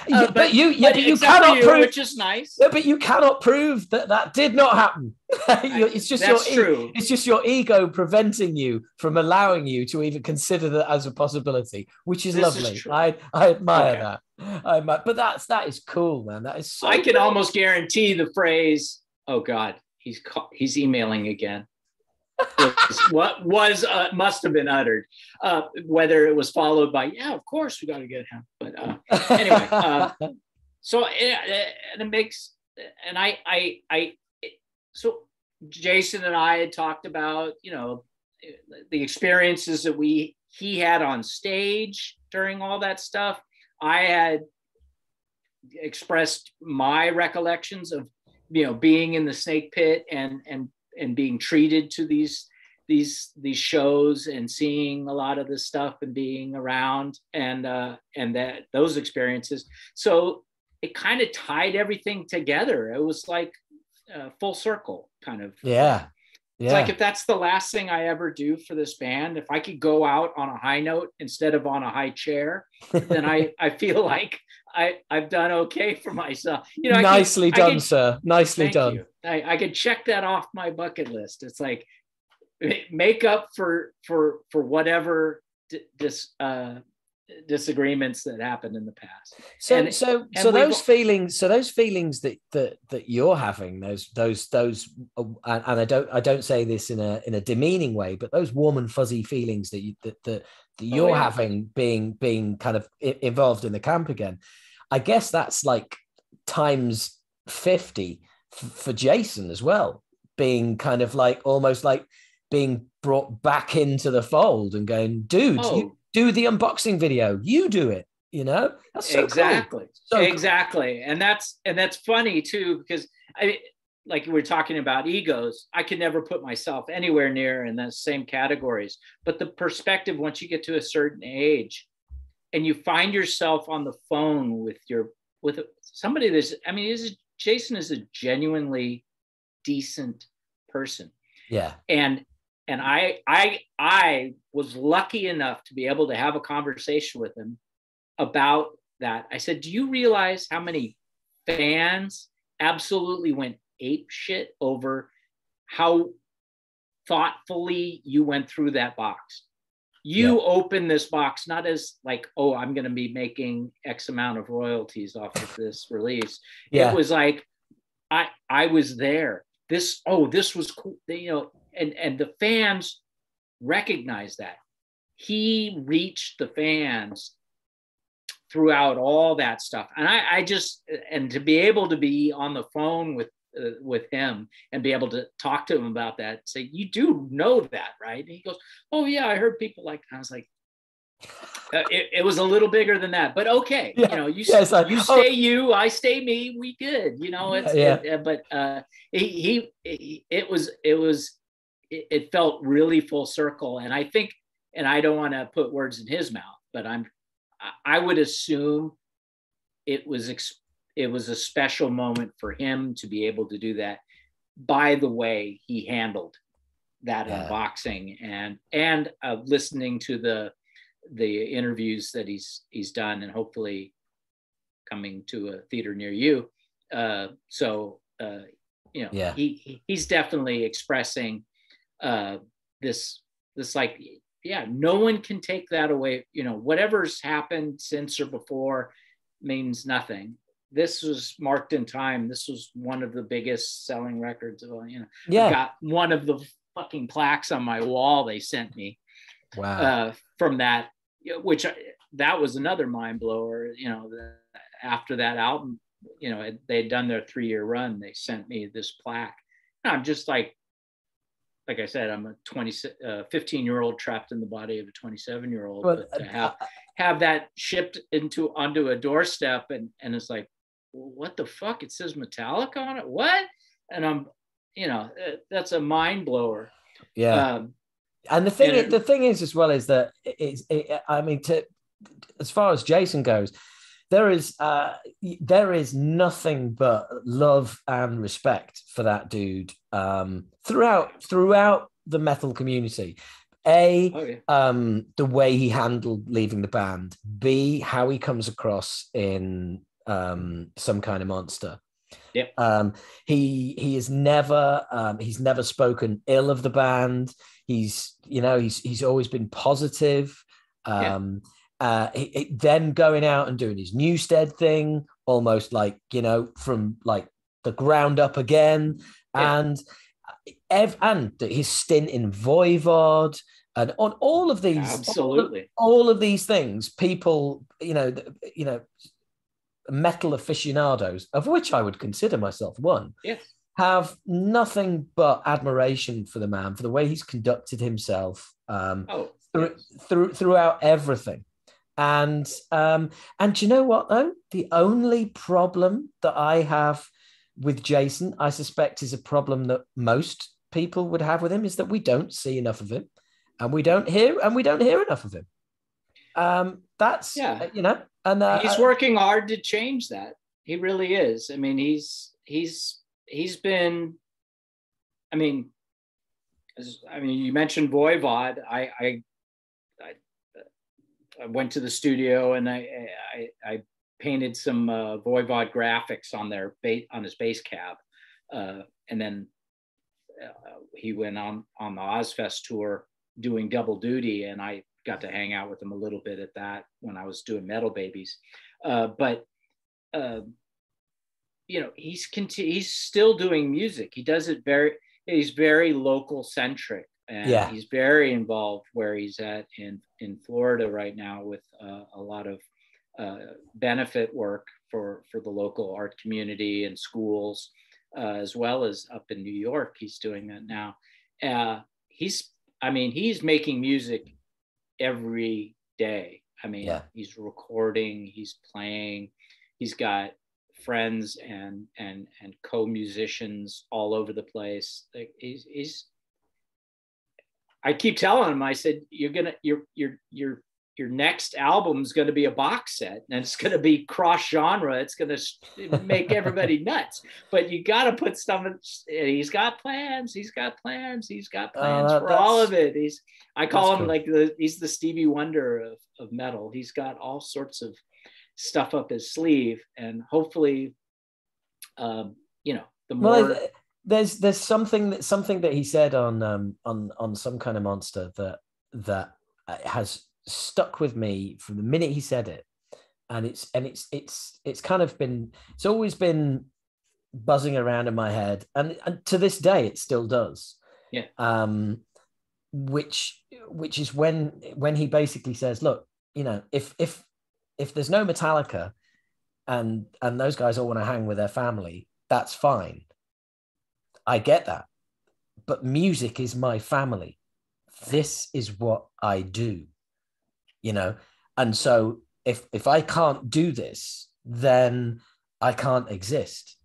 But you cannot prove, which is nice. Yeah, but you cannot prove that did not happen. It's just true. It's just your ego preventing you from allowing you to even consider that as a possibility, which is lovely. I admire that. But that is cool, man. That is so. I can almost guarantee the phrase. Oh God, he's emailing again. Must have been uttered, whether it was followed by of course we got to get him, but anyway, so it makes, and so Jason and I had talked about the experiences that he had on stage during all that stuff. I had expressed my recollections of being in the snake pit and being treated to these shows and seeing a lot of this stuff and being around and that those experiences. So it kind of tied everything together. It was like full circle kind of. Yeah. It's like, if that's the last thing I ever do for this band, if I could go out on a high note instead of on a high chair, then I feel like I've done okay for myself. Nicely done, sir. Nicely done. I could check that off my bucket list. It's like make up for whatever disagreements that happened in the past. So those feelings that you're having, those and I don't say this in a demeaning way, but those warm and fuzzy feelings that you're having, being kind of involved in the camp again, I guess that's like times 50 for Jason as well, being kind of like almost like being brought back into the fold and going, dude, you do the unboxing video, you do it, that's so exactly cool. Exactly. And that's funny too, because like we're talking about egos, I could never put myself anywhere near in the same categories, but the perspective, once you get to a certain age and you find yourself on the phone with somebody Jason is a genuinely decent person. Yeah. And I was lucky enough to be able to have a conversation with him about that. I said, do you realize how many fans absolutely went ape shit over how thoughtfully you went through that box? You opened this box not as like, I'm going to be making X amount of royalties off of this release. It was like, I was there. This was cool. And the fans recognized that. He reached the fans throughout all that stuff. And I just, and to be able to be on the phone with him and be able to talk to him about that, say, you do know that, right? And he goes, oh yeah, I heard people like that. I was like, it was a little bigger than that, but okay. You stay you, I stay me, we good. It felt really full circle. And I think, and I don't want to put words in his mouth, but I would assume it was a special moment for him to be able to do that by the way he handled that unboxing and listening to the interviews that he's done and hopefully coming to a theater near you. He's definitely expressing this like, no one can take that away. Whatever's happened since or before means nothing. This was marked in time. This was one of the biggest selling records of all, I got one of the fucking plaques on my wall they sent me. Wow. From that, which that was another mind blower. After that album, they'd done their 3-year run. They sent me this plaque. And I'm just like I said, I'm a 15-year-old trapped in the body of a 27-year-old. But to have that shipped onto a doorstep, and it's like, what the fuck? It says Metallica on it. What? And I'm, that's a mind blower. Yeah. And the thing is as well is that as far as Jason goes, there is nothing but love and respect for that dude throughout the metal community. The way he handled leaving the band. B, how he comes across in Some Kind of Monster. Yep. He is never he's never spoken ill of the band. He's always been positive. Then going out and doing his Newstead thing, almost like, from like the ground up again. And his stint in Voivod, and on all of these, absolutely, all of these things, people, metal aficionados, of which I would consider myself one, have nothing but admiration for the man, for the way he's conducted himself throughout everything. And you know what, though? The only problem that I have with Jason, I suspect, is a problem that most people would have with him, is that we don't see enough of him, and we don't hear enough of him. That's and he's working hard to change that. He really is. I mean, he's been. I mean, you mentioned Voivod. I went to the studio and I painted some Voivod graphics on his bass cab, and then he went on the Ozfest tour doing double duty, and I got to hang out with him a little bit at that when I was doing Metal Babies. But he's still doing music. He does it he's very local centric, and he's very involved where he's at in Florida right now with a lot of benefit work for the local art community and schools, as well as up in New York. He's doing that now. He's making music every day. He's recording, he's playing, he's got friends and co-musicians all over the place. Like I keep telling him, I said, your next album is going to be a box set, and it's going to be cross genre. It's going to make everybody nuts, but you got to put stuff. He's got plans. He's got plans for all of it. I call him cool. He's the Stevie Wonder of metal. He's got all sorts of stuff up his sleeve, and hopefully, the more. Well, there's something that he said on Some Kind of Monster that has stuck with me from the minute he said it, and it's kind of been, it's always been buzzing around in my head, and to this day it still does. Which is when he basically says, look, if there's no Metallica and those guys all want to hang with their family, that's fine. I get that, but music is my family. This is what I do. And so if I can't do this, then I can't exist.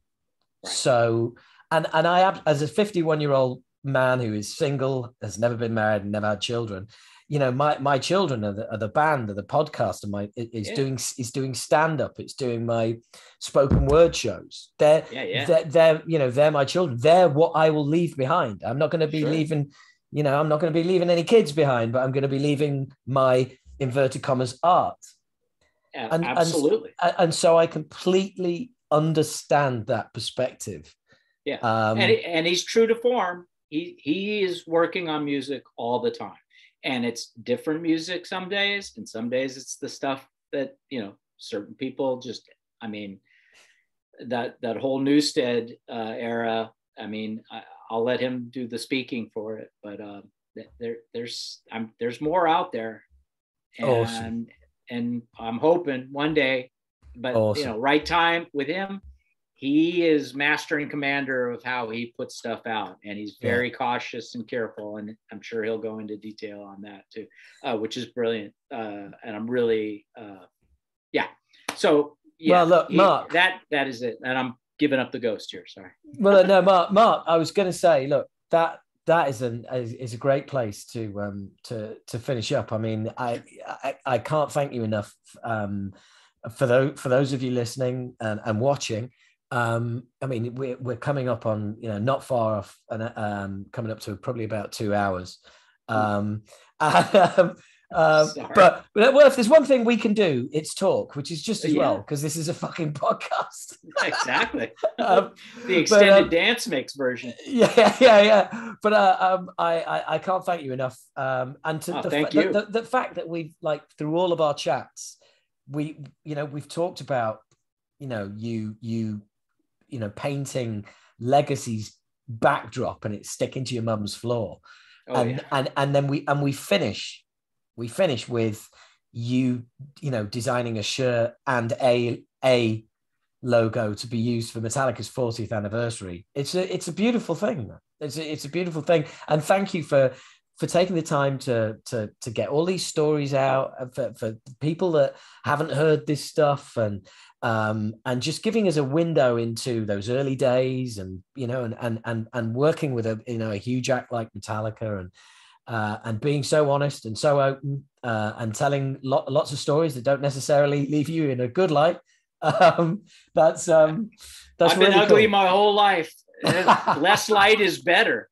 Right. So, and I, as a 51-year-old man who is single, has never been married, and never had children, my children are the band, are the podcast, and is doing stand-up. It's doing my spoken word shows. They're my children. They're what I will leave behind. I'm not going to be leaving, I'm not going to be leaving any kids behind, but I'm going to be leaving my inverted commas art. Absolutely. And so I completely understand that perspective. And he's true to form. He is working on music all the time, and it's different music some days, and some days it's the stuff that certain people just, that whole Newstead era. I'll let him do the speaking for it, but there's more out there. Awesome. And I'm hoping one day, but awesome. Right time with him, he is master and commander of how he puts stuff out, and he's very cautious and careful, and I'm sure he'll go into detail on that too, which is brilliant. And I'm really so well, look, Mark, that is it, and I'm giving up the ghost here, sorry. Well, no, Mark, I was going to say, look, that that is a great place to finish up. I mean, I can't thank you enough for those of you listening and watching. I mean, we're coming up on, not far off, and coming up to probably about 2 hours. But well, if there's one thing we can do, it's talk, which is just as well, because this is a fucking podcast. Exactly. The extended dance mix version. Yeah. But I can't thank you enough. And to the fact that we've, like, through all of our chats, we've talked about, you painting Legacy's backdrop and it's sticking to your mum's floor. And then we finish with you designing a shirt and a logo to be used for Metallica's 40th anniversary. It's a beautiful thing. It's a beautiful thing. And thank you for taking the time to get all these stories out, for people that haven't heard this stuff, and just giving us a window into those early days, and and working with a huge act like Metallica, and being so honest and so open, and telling lots of stories that don't necessarily leave you in a good light. That's I've been really ugly cool. my whole life. Less light is better,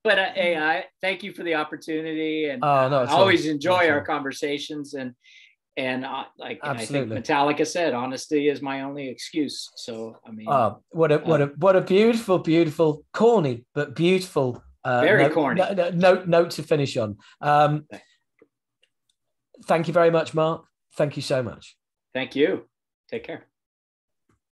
But hey, I thank you for the opportunity, and I always enjoy our conversations, and I think Metallica said, honesty is my only excuse. So I mean, what a beautiful, corny but beautiful, very corny note to finish on. Thank you very much, Mark. Thank you so much. Thank you. Take care.